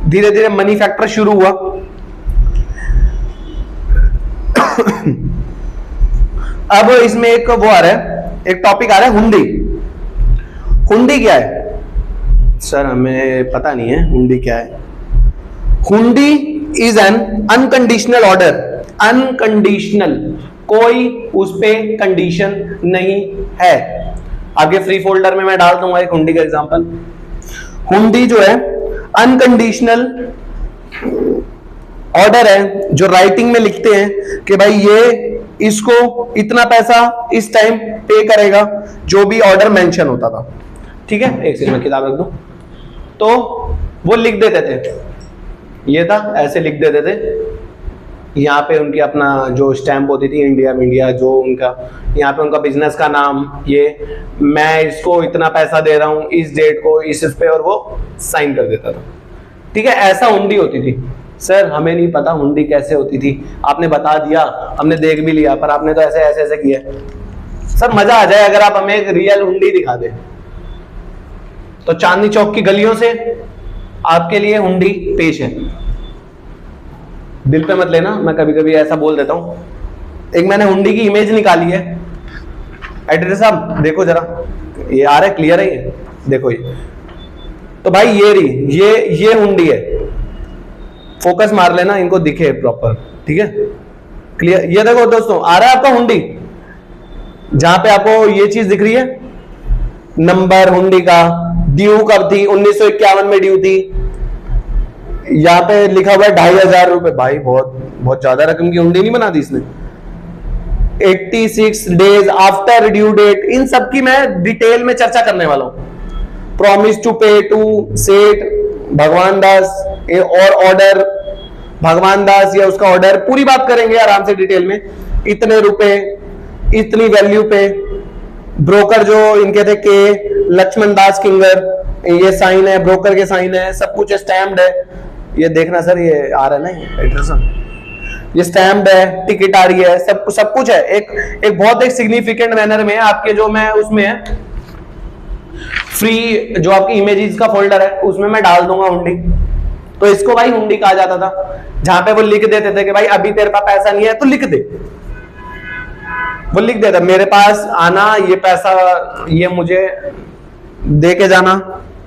धीरे धीरे मैन्युफैक्चर शुरू हुआ। अब इसमें एक वो आ रहा है, एक टॉपिक आ रहा है हुंडी। हुंडी क्या है? सर हमें पता नहीं है हुंडी क्या है। हुंडी is an unconditional order. Unconditional, कोई उस पे कंडीशन नहीं है। आगे फ्री फोल्डर में मैं डाल दूंगा एक हुंडी का एग्जांपल। हुंडी जो है अनकंडीशनल ऑर्डर है, जो राइटिंग में लिखते हैं कि भाई ये इसको इतना पैसा इस टाइम पे करेगा, जो भी ऑर्डर मेंशन होता था, ठीक है। एक सेकंड में किताब रख दूं। तो वो लिख देते थे, ये था, ऐसे लिख देते थे। यहाँ पे उनकी अपना जो स्टैंप होती थी इंडिया में, इंडिया जो उनका, यहाँ पे उनका बिजनेस का नाम, ये मैं इसको इतना पैसा दे रहा हूँ इस डेट को इस पे, और वो साइन कर देता था, ठीक है। ऐसा हुंडी होती थी। सर हमें नहीं पता हुंडी कैसे होती थी, आपने बता दिया, हमने देख भी लिया, पर आपने तो ऐसे ऐसे ऐसे किया। सर मजा आ जाए अगर आप हमें एक रियल हुंडी दिखा दे। तो चांदनी चौक की गलियों से आपके लिए हुंडी पेश है। दिल पे मत लेना, मैं कभी कभी ऐसा बोल देता हूं। एक मैंने हुंडी की इमेज निकाली है। एडिटर साहब देखो जरा, ये आ रहा है, क्लियर है ये? देखो ये तो भाई ये रही, ये हुंडी है। फोकस मार लेना, इनको दिखे प्रॉपर, ठीक है, क्लियर। ये देखो दोस्तों, आ रहा है आपका हुंडी, जहां पे आपको ये चीज दिख रही है, नंबर हुंडी का, ड्यू कब थी, 1951 में ड्यू थी। यहां पे लिखा हुआ है 2500 रुपए। भाई बहुत बहुत ज्यादा रकम की हुंडी नहीं बना दी इसने। 86 डेज आफ्टर ड्यू डेट, इन सब की मैं डिटेल में चर्चा करने वाला हूं। प्रॉमिस टू पे टू सेठ भगवान दास, और ऑर्डर भगवान दास या उसका ऑर्डर, पूरी बात करेंगे आराम से डिटेल में। इतने रुपए, इतनी वैल्यू पे, ब्रोकर जो इनके थे के लक्ष्मण दास किंगर, ये साइन है, ब्रोकर के साइन है, सब कुछ स्टैम्प्ड है। ये देखना सर, ये आ रहा है ना एड्रेस, ये स्टैम्प्ड है, टिकट आ रही है, सब कुछ है। एक बहुत एक सिग्निफिकेंट मैनर में आपके जो मैं उसमें है फ्री जो आपकी इमेजेस का फोल्डर है उसमें मैं डाल दूंगा हुंडी। तो इसको भाई हुंडी कहा जाता था, जहां पे वो लिख देते थे कि भाई अभी तेरे पास पैसा नहीं है तो लिख दे। वो लिख देता मेरे पास आना, ये पैसा ये मुझे दे के जाना,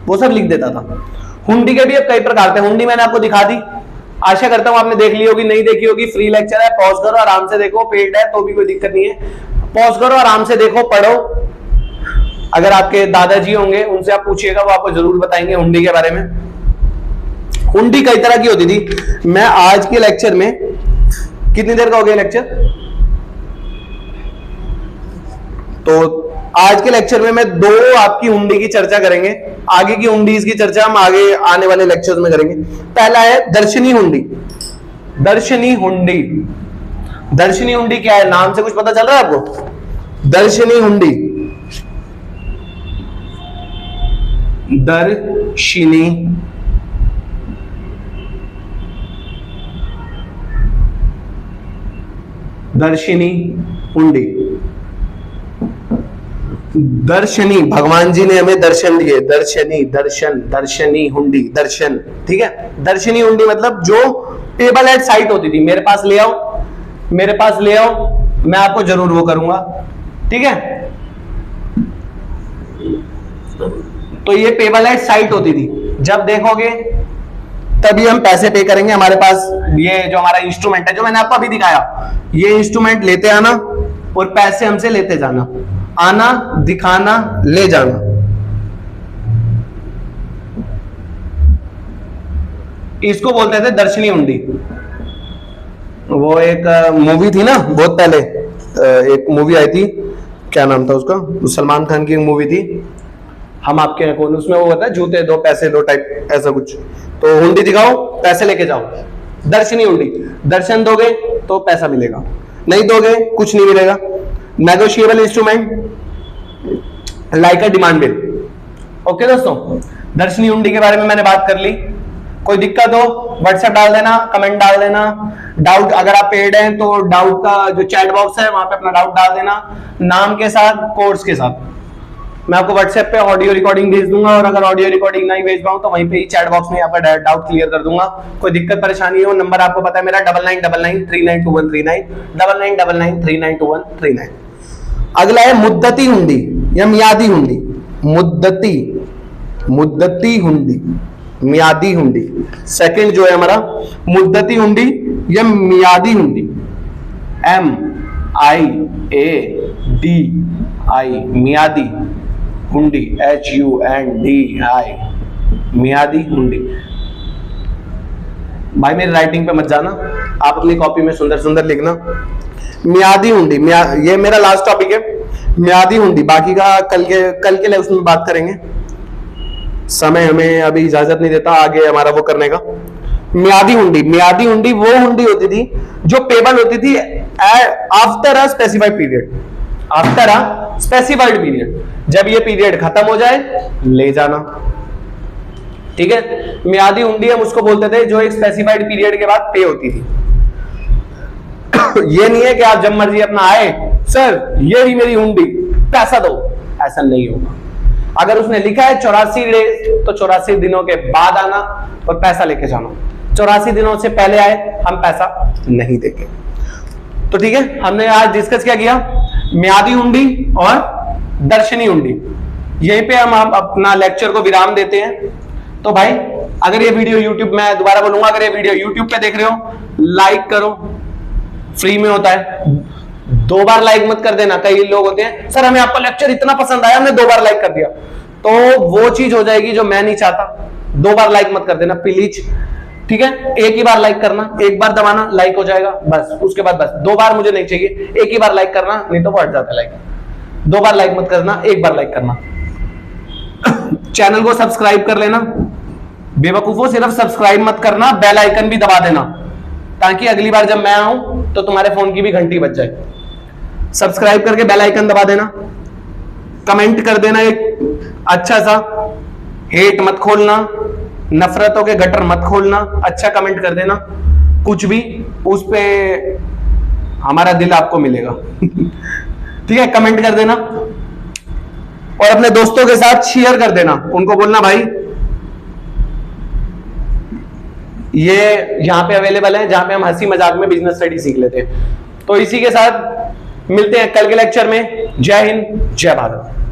वो सब लिख देता था। हुंडी के भी अब कई प्रकार थे। हुंडी मैंने आपको दिखा दी, आशा करता हूं आपने देख ली होगी, नहीं देखी होगी फ्री लेक्चर है, पॉज करो आराम से देखो, पेड है तो भी कोई दिक्कत नहीं है, पॉज करो आराम से देखो, पढ़ो। अगर आपके दादाजी होंगे उनसे आप पूछिएगा, वो आपको जरूर बताएंगे हुंडी के बारे में। हुंडी कई तरह की होती थी। मैं आज के लेक्चर में, कितनी देर का हो गया लेक्चर? तो आज के लेक्चर में मैं 2 आपकी हुंडी की चर्चा करेंगे। आगे की हुंडीज की चर्चा हम आगे आने वाले लेक्चर्स में करेंगे। पहला है दर्शनी हुंडी। दर्शनी हुंडी, दर्शनी हुंडी क्या है, नाम से कुछ पता चल रहा है आपको? दर्शनी हुंडी, दर्शनी दर्शनी हुंडी, दर्शनी, भगवान जी ने हमें दर्शन दिए, दर्शनी, दर्शन, दर्शनी हुंडी, दर्शन, ठीक है। दर्शनी हुंडी मतलब जो टेबल एट साइट होती थी, मेरे पास ले आओ, मेरे पास ले आओ, मैं आपको जरूर वो करूंगा, ठीक है। तो ये टेबल एट साइट होती थी, जब देखोगे तभी हम पैसे पे करेंगे। हमारे पास ये जो हमारा इंस्ट्रूमेंट है, जो मैंने आपको अभी दिखाया, ये इंस्ट्रूमेंट लेते आना और पैसे हमसे लेते जाना, आना, दिखाना, ले जाना। इसको बोलते थे दर्शनी हुंडी। वो एक मूवी थी ना बहुत पहले, एक मूवी आई थी, क्या नाम था उसका, सलमान खान की एक मूवी थी, हम आपके हैं कौन, उसमें वो होता है जूते दो पैसे दो टाइप, ऐसा कुछ। तो हुंडी दिखाओ, पैसे लेके जाओ, दर्शनी हुंडी। दर्शन दोगे तो पैसा मिलेगा, नहीं दोगे कुछ नहीं मिलेगा। Negotiable instrument like a demand bill. Okay दोस्तों, दर्शनी हुंडी के बारे में मैंने बात कर ली। कोई दिक्कत हो व्हाट्सएप डाल देना, कमेंट डाल देना। डाउट, अगर आप पेड हैं तो डाउट का जो चैट बॉक्स है वहां पे अपना डाउट डाल देना, नाम के साथ, कोर्स के साथ। मैं आपको व्हाट्सएप पे ऑडियो रिकॉर्डिंग भेज दूंगा, और अगर ऑडियो रिकॉर्डिंग नहीं भेज पाऊं तो वहीं पे ही चैट बॉक्स में आपका डाउट क्लियर कर दूंगा। कोई दिक्कत परेशानी हो, नंबर आपको पता है मेरा 9999392139, 9999392139। अगला है मुद्दती हुंडी या मियादी हुंडी। मुद्दती, मुद्दती हुंडी, मियादी हुंडी। सेकंड जो है हमारा मुद्दती हुंडी या मियादी हुंडी, MIADI, मियादी हुंडी, HUNDI, मियादी हुंडी। भाई मेरी राइटिंग पे मत जाना, आप अपनी कॉपी में सुंदर सुंदर लिखना। मियादी हुंडी, ये मेरा लास्ट टॉपिक है, मियादी हुंडी। बाकी का कल के लिए उसमें बात करेंगे, समय हमें अभी इजाजत नहीं देता आगे हमारा वो करने का। मियादी हुंडी, मियादी हुंडी वो हुंडी होती थी जो पेबल होती थी after a specified period, after a specified period. जब ये पीरियड खत्म हो जाए ले जाना, ठीक है। मियादी हुंडी हम उसको बोलते थे जो एक स्पेसिफाइड पीरियड के बाद पे होती थी। ये नहीं है कि आप जब मर्जी अपना आए, सर ये ही मेरी हुंडी, पैसा दो, ऐसा नहीं होगा। अगर उसने लिखा है 84 डेज तो 84 दिनों के बाद आना और पैसा लेके जाना। 84 दिनों से पहले आए हम पैसा नहीं देंगे। तो ठीक है, हमने आज डिस्कस क्या किया, मियादी हुंडी और दर्शनी हुंडी। यहीं पे हम अपना लेक्चर को विराम देते हैं। तो भाई अगर ये वीडियो यूट्यूब, मैं दोबारा बोलूंगा, अगर ये वीडियो यूट्यूब पे देख रहे हो लाइक करो, फ्री में होता है। 2 बार लाइक मत कर देना, कई लोग होते हैं सर हमें आपका लेक्चर इतना पसंद आया हमने 2 बार लाइक कर दिया, तो वो चीज हो जाएगी जो मैं नहीं चाहता। 2 बार लाइक मत कर देना प्लीज, ठीक है। एक ही बार लाइक करना, एक बार दबाना, लाइक हो जाएगा बस, उसके बाद बस। 2 बार मुझे नहीं चाहिए, एक ही बार लाइक करना, नहीं तो बढ़ जाता है लाइक। 2 बार लाइक मत करना, एक बार लाइक करना। चैनल को सब्सक्राइब कर लेना, बेवकूफों सिर्फ सब्सक्राइब मत करना, बेल आइकन भी दबा देना, ताकि अगली बार जब मैं आऊं तो तुम्हारे फोन की भी घंटी बज जाए। सब्सक्राइब करके बेल आइकन दबा देना, कमेंट कर देना एक अच्छा सा, हेट मत खोलना, नफरतों के गटर मत खोलना, अच्छा कमेंट कर देना, कुछ भी उस पे हमारा दिल आपको मिलेगा। ठीक है, कमेंट कर देना और अपने दोस्तों के साथ शेयर कर देना, उनको बोलना भाई ये यहां पे अवेलेबल है जहां पे हम हंसी मजाक में बिजनेस स्टडी सीख लेते हैं। तो इसी के साथ मिलते हैं कल के लेक्चर में। जय हिंद, जय भारत।